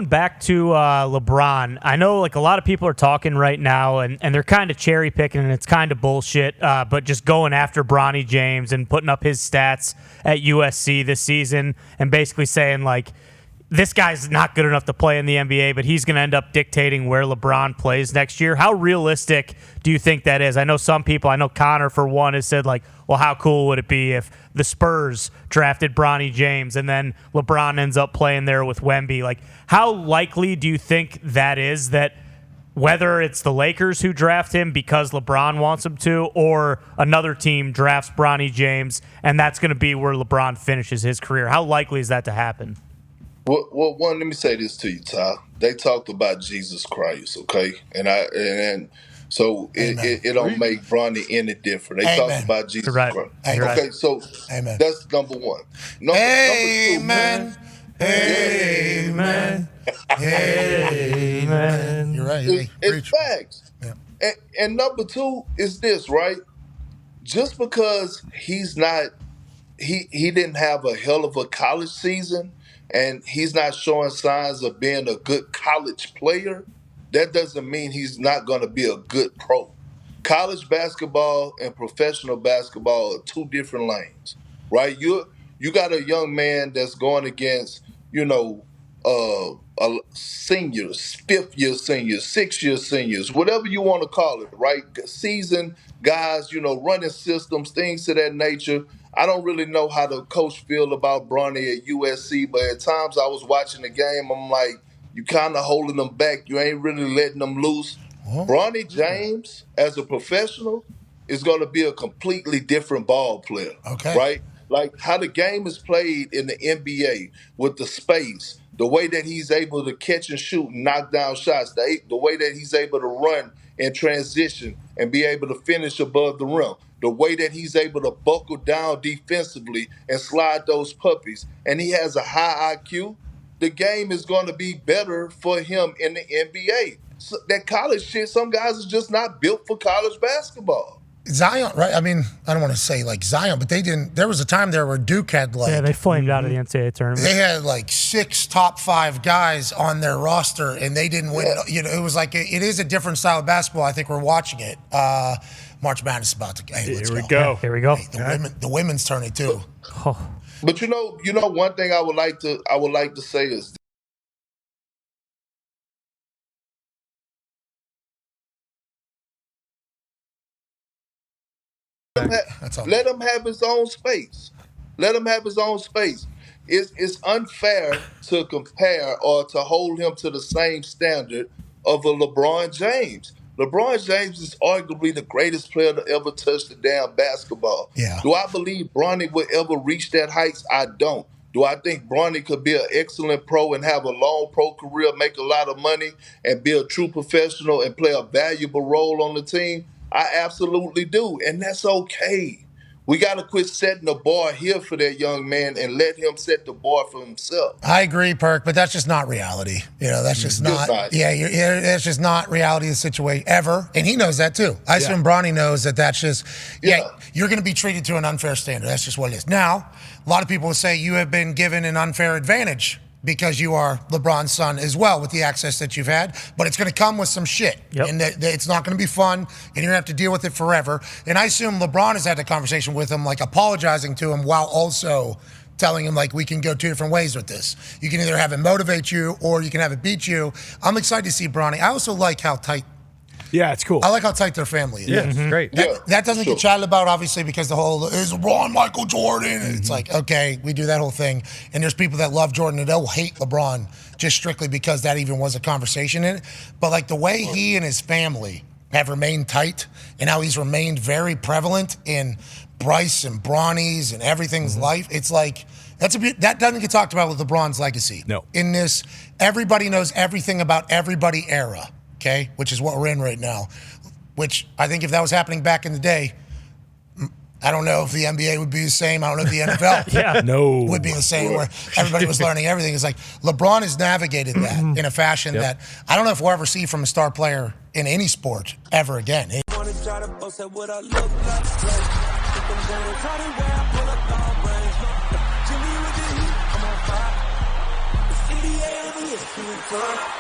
going back to LeBron, I know like a lot of people are talking right now, and they're kind of cherry picking, and it's kind of bullshit. But just going after Bronny James and putting up his stats at USC this season, and basically saying like, this guy's not good enough to play in the NBA, but he's going to end up dictating where LeBron plays next year. How realistic do you think that is? I know some people, I know Connor for one, has said like, well, how cool would it be if the Spurs drafted Bronny James and then LeBron ends up playing there with Wemby? Like, how likely do you think that is, that whether it's the Lakers who draft him because LeBron wants him to, or another team drafts Bronny James and that's going to be where LeBron finishes his career? How likely is that to happen? Well, one, let me say this to you, Ty. They talked about Jesus Christ, okay? So it don't make Bronny any different. They talked about Jesus Christ. Okay, so that's number one. Amen. Amen. Amen. You're right. It's facts. Yeah. And number two is this, right? Just because he didn't have a hell of a college season, and he's not showing signs of being a good college player, that doesn't mean he's not going to be a good pro. College basketball and professional basketball are two different lanes, right? You got a young man that's going against, seniors, fifth-year seniors, sixth-year seniors, whatever you want to call it, right? Seasoned guys, running systems, things to that nature. I don't really know how the coach feel about Bronny at USC, but at times I was watching the game, I'm like, you kind of holding them back. You ain't really letting them loose. Bronny James, as a professional, is going to be a completely different ball player, right? Like how the game is played in the NBA with the space, the way that he's able to catch and shoot and knock down shots, the way that he's able to run and transition and be able to finish above the rim, the way that he's able to buckle down defensively and slide those puppies, and he has a high IQ, the game is going to be better for him in the NBA. So that college shit, some guys are just not built for college basketball. Zion, right? I mean, I don't want to say like Zion, but they didn't. There was a time there where Duke had they flamed out of the NCAA tournament. They had like 6 top 5 guys on their roster, and they didn't win. It was like it is a different style of basketball. I think we're watching it. March Madness is about to. Hey, Here we go. Here we go. Hey, the women's tourney too. But one thing I would like to say is, let him have his own space. Let him have his own space. It's unfair to compare or to hold him to the same standard of a LeBron James. LeBron James is arguably the greatest player to ever touch the damn basketball. Yeah. Do I believe Bronny would ever reach that heights? I don't. Do I think Bronny could be an excellent pro and have a long pro career, make a lot of money, and be a true professional and play a valuable role on the team? I absolutely do, and that's okay. We got to quit setting the bar here for that young man and let him set the bar for himself. I agree, Perk, but that's just not reality. That's just not. Yeah, that's just not reality of the situation ever, and he knows that too. I assume Bronny knows that that's just. You're going to be treated to an unfair standard. That's just what it is. Now, a lot of people will say you have been given an unfair advantage because you are LeBron's son as well with the access that you've had, but it's going to come with some shit. And it's not going to be fun, and you're going to have to deal with it forever. And I assume LeBron has had a conversation with him, like apologizing to him while also telling him, like, we can go 2 different ways with this. You can either have it motivate you or you can have it beat you. I'm excited to see Bronny. I also like how tight. Yeah, it's cool. I like how tight their family is. Yeah, great. That doesn't get chatted about, obviously, because the whole is LeBron Michael Jordan. And it's like, okay, we do that whole thing. And there's people that love Jordan and they'll hate LeBron just strictly because that even was a conversation in it. But like the way he and his family have remained tight and how he's remained very prevalent in Bryce and Bronny's and everything's life, it's like that doesn't get talked about with LeBron's legacy. No. In this, everybody knows everything about everybody era. Okay, which is what we're in right now, which I think if that was happening back in the day, I don't know if the NBA would be the same. I don't know if the NFL would be the same, where everybody was learning everything. It's like LeBron has navigated that in a fashion that I don't know if we'll ever see from a star player in any sport ever again. to return.